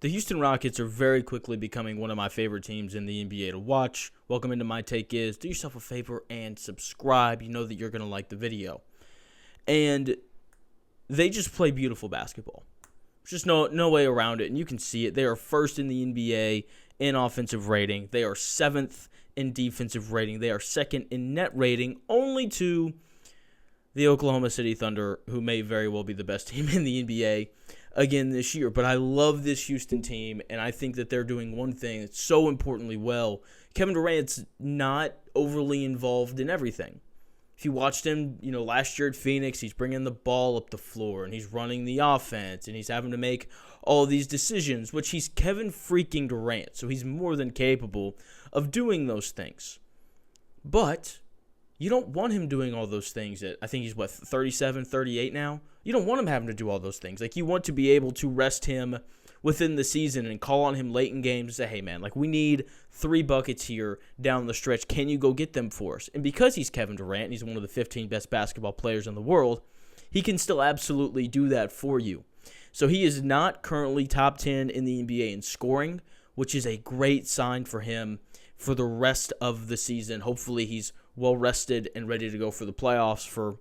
The Houston Rockets are very quickly becoming one of my favorite teams in the NBA to watch. Welcome into My Take Is. Do yourself a favor and subscribe. You know that you're going to like the video. And they just play beautiful basketball. There's just no way around it, and you can see it. They are first in the NBA in offensive rating. They are seventh in defensive rating. They are second in net rating, only to the Oklahoma City Thunder, who may very well be the best team in the NBA again this year. But I love this Houston team, and I think that they're doing one thing that's so importantly well. Kevin Durant's not overly involved in everything. If you watched him, last year at Phoenix, he's bringing the ball up the floor, and he's running the offense, and he's having to make all these decisions, which he's Kevin freaking Durant, so he's more than capable of doing those things. But you don't want him doing all those things I think he's, 37, 38 now? You don't want him having to do all those things. You want to be able to rest him within the season and call on him late in games and say, hey, man, we need 3 buckets here down the stretch. Can you go get them for us? And because he's Kevin Durant and he's one of the 15 best basketball players in the world, he can still absolutely do that for you. So he is not currently top 10 in the NBA in scoring, which is a great sign for him for the rest of the season. Hopefully he's well rested and ready to go for the playoffs for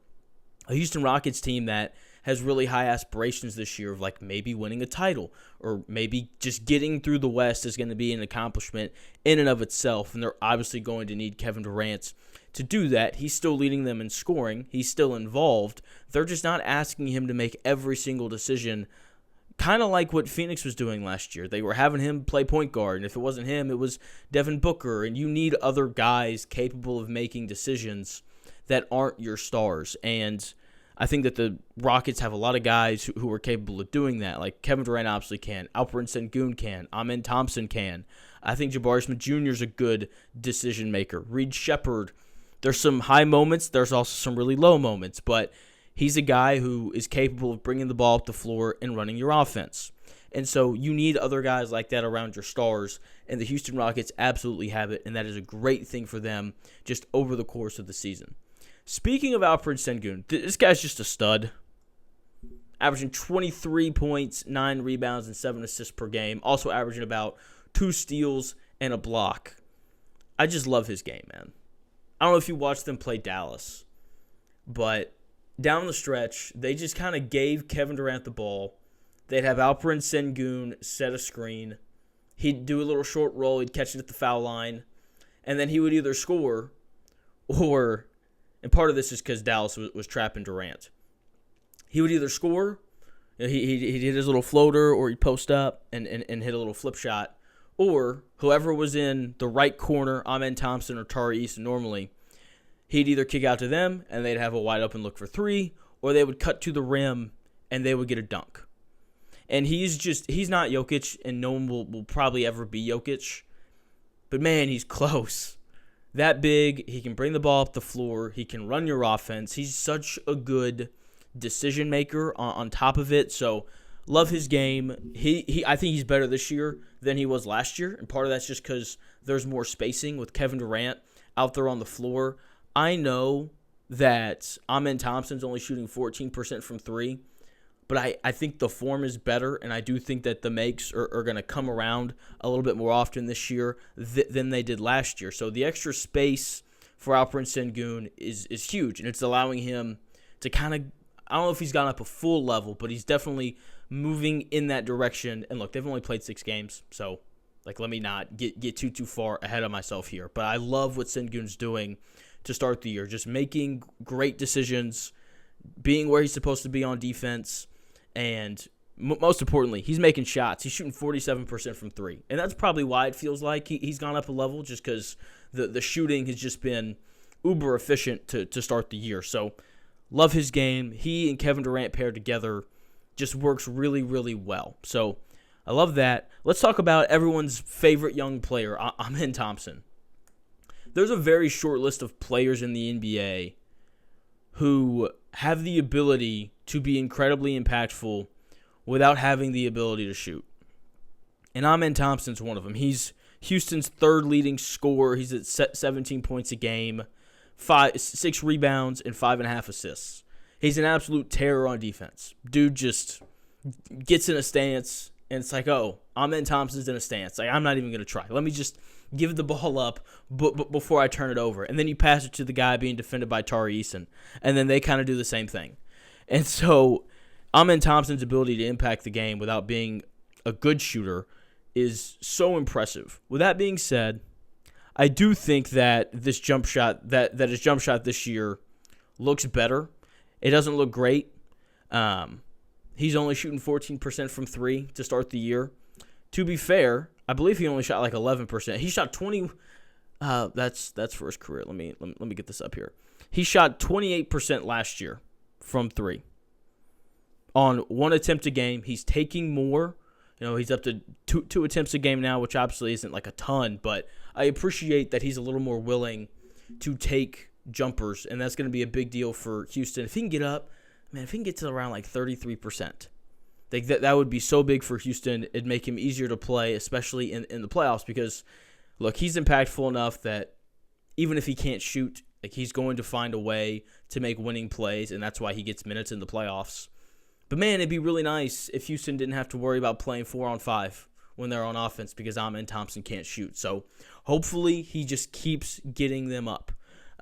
a Houston Rockets team that has really high aspirations this year of maybe winning a title or maybe just getting through the West is going to be an accomplishment in and of itself, and they're obviously going to need Kevin Durant to do that. He's still leading them in scoring. He's still involved. They're just not asking him to make every single decision, kind of like what Phoenix was doing last year. They were having him play point guard, and if it wasn't him, it was Devin Booker, and you need other guys capable of making decisions that aren't your stars. And I think that the Rockets have a lot of guys who are capable of doing that. Kevin Durant obviously can. Alperen Sengun can. Amen Thompson can. I think Jabari Smith Jr. is a good decision maker. Reed Sheppard, there's some high moments. There's also some really low moments. But he's a guy who is capable of bringing the ball up the floor and running your offense. And so you need other guys like that around your stars. And the Houston Rockets absolutely have it. And that is a great thing for them just over the course of the season. Speaking of Alperen Sengun, this guy's just a stud. Averaging 23 points, 9 rebounds, and 7 assists per game. Also averaging about 2 steals and a block. I just love his game, man. I don't know if you watched them play Dallas, but down the stretch, they just kind of gave Kevin Durant the ball. They'd have Alperen Sengun set a screen. He'd do a little short roll. He'd catch it at the foul line. And then he would either score or... And part of this is because Dallas was trapping Durant. He would either score, he'd hit his little floater, or he'd post up and hit a little flip shot, or whoever was in the right corner, Amen Thompson or Tari Eason normally, he'd either kick out to them and they'd have a wide open look for 3, or they would cut to the rim and they would get a dunk. And he's not Jokic, and no one will probably ever be Jokic, but man, he's close. That big, he can bring the ball up the floor, he can run your offense. He's such a good decision maker on top of it. So love his game. I think he's better this year than he was last year, and part of that's just because there's more spacing with Kevin Durant out there on the floor. I know that Amen Thompson's only shooting 14% from 3, but I think the form is better, and I do think that the makes are going to come around a little bit more often this year than they did last year. So the extra space for Alperen Sengun is huge, and it's allowing him to kind of, I don't know if he's gone up a full level, but he's definitely moving in that direction. And look, they've only played 6 games, so let me not get too far ahead of myself here. But I love what Sengun's doing to start the year, just making great decisions, being where he's supposed to be on defense. And most importantly, he's making shots. He's shooting 47% from 3. And that's probably why it feels like he's gone up a level, just because the shooting has just been uber efficient to start the year. So love his game. He and Kevin Durant paired together just works really, really well. So I love that. Let's talk about everyone's favorite young player, Amen Thompson. There's a very short list of players in the NBA who have the ability to be incredibly impactful without having the ability to shoot. And Amen Thompson's one of them. He's Houston's 3rd leading scorer. He's at 17 points a game, 6 rebounds, and 5.5 assists. He's an absolute terror on defense. Dude just gets in a stance, and it's like, oh, Amen Thompson's in a stance. Like, I'm not even going to try. Let me just give the ball up before I turn it over. And then you pass it to the guy being defended by Tari Eason, and then they kind of do the same thing. And so Amen Thompson's ability to impact the game without being a good shooter is so impressive. With that being said, I do think that this jump shot, that his jump shot this year looks better. It doesn't look great. He's only shooting 14% from 3 to start the year. To be fair, I believe he only shot like 11%. He shot 20. That's for his career. Let me get this up here. He shot 28% last year from 3. On 1 attempt a game, he's taking more. He's up to two attempts a game now, which obviously isn't like a ton, but I appreciate that he's a little more willing to take jumpers, and that's going to be a big deal for Houston. If he can get up, if he can get to around like 33%, that would be so big for Houston. It'd make him easier to play, especially in the playoffs, because, look, he's impactful enough that even if he can't shoot, like, he's going to find a way to make winning plays, and that's why he gets minutes in the playoffs. But, man, it'd be really nice if Houston didn't have to worry about playing 4-on-5 when they're on offense because Amen Thompson can't shoot. So, hopefully, he just keeps getting them up.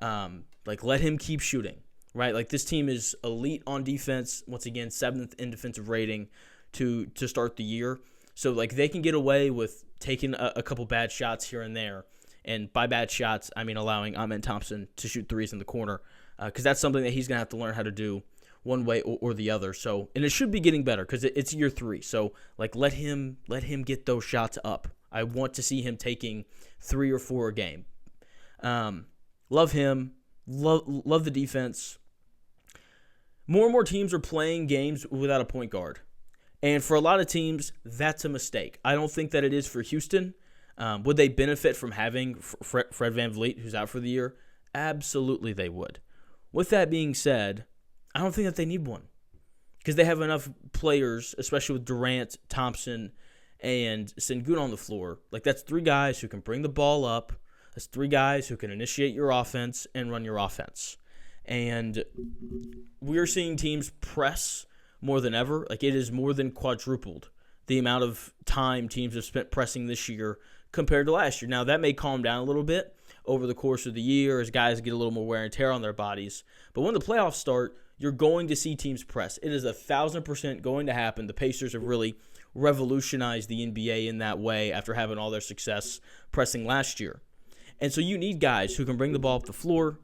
Let him keep shooting, right? Like, this team is elite on defense. Once again, 7th in defensive rating to start the year. So, they can get away with taking a couple bad shots here and there. And by bad shots, I mean allowing Amen Thompson to shoot threes in the corner because that's something that he's going to have to learn how to do one way or the other. So, and it should be getting better because it's year 3. So, let him get those shots up. I want to see him taking 3 or 4 a game. Love him. Love the defense. More and more teams are playing games without a point guard. And for a lot of teams, that's a mistake. I don't think that it is for Houston. Would they benefit from having Fred VanVleet, who's out for the year? Absolutely they would. With that being said, I don't think that they need one because they have enough players, especially with Durant, Thompson, and Sengun on the floor. That's 3 guys who can bring the ball up. That's 3 guys who can initiate your offense and run your offense. And we're seeing teams press more than ever. It is more than quadrupled the amount of time teams have spent pressing this year compared to last year. Now, that may calm down a little bit over the course of the year as guys get a little more wear and tear on their bodies. But when the playoffs start, you're going to see teams press. It is 1,000% going to happen. The Pacers have really revolutionized the NBA in that way after having all their success pressing last year. And so you need guys who can bring the ball up the floor.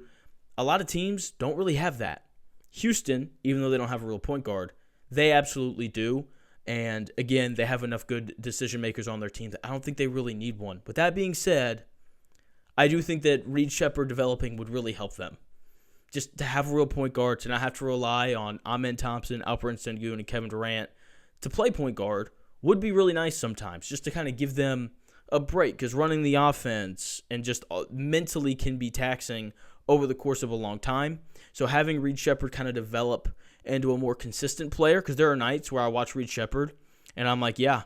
A lot of teams don't really have that. Houston, even though they don't have a real point guard, they absolutely do. And again, they have enough good decision makers on their team that I don't think they really need one. But that being said, I do think that Reed Sheppard developing would really help them. Just to have a real point guard, to not have to rely on Amen Thompson, Alperen Sengun, and Kevin Durant to play point guard would be really nice sometimes, just to kind of give them a break, because running the offense and just mentally can be taxing over the course of a long time. So having Reed Sheppard kind of develop into a more consistent player, because there are nights where I watch Reed Sheppard and I'm like, yeah,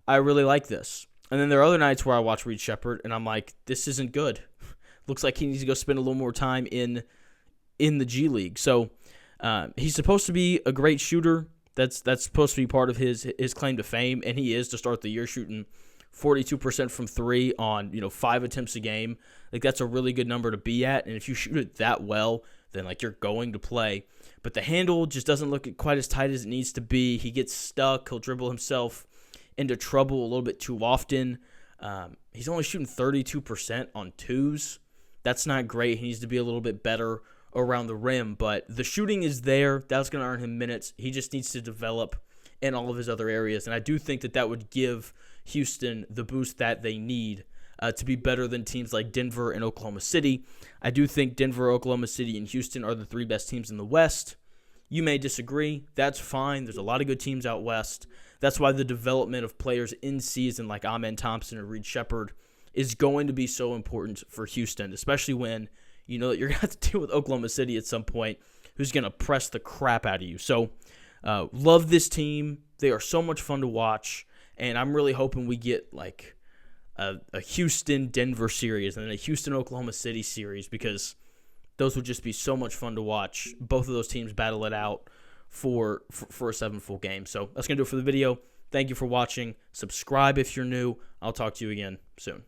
I really like this. And then there are other nights where I watch Reed Sheppard and I'm like, this isn't good. Looks like he needs to go spend a little more time in the G League. So he's supposed to be a great shooter. That's supposed to be part of his claim to fame, and he is to start the year shooting 42% from 3 on 5 attempts a game. That's a really good number to be at, and if you shoot it that well, then you're going to play. But the handle just doesn't look quite as tight as it needs to be. He gets stuck. He'll dribble himself into trouble a little bit too often. He's only shooting 32% on 2s. That's not great. He needs to be a little bit better around the rim, but the shooting is there. That's going to earn him minutes. He just needs to develop in all of his other areas, and I do think that would give Houston the boost that they need to be better than teams like Denver and Oklahoma City. I do think Denver, Oklahoma City, and Houston are the 3 best teams in the West. You may disagree. That's fine. There's a lot of good teams out West. That's why the development of players in season like Amen Thompson and Reed Sheppard is going to be so important for Houston, especially when you know that you're going to have to deal with Oklahoma City at some point, who's going to press the crap out of you. So, love this team. They are so much fun to watch, and I'm really hoping we get a Houston-Denver series and then a Houston-Oklahoma City series, because those would just be so much fun to watch. Both of those teams battle it out for a 7 full game. So that's going to do it for the video. Thank you for watching. Subscribe if you're new. I'll talk to you again soon.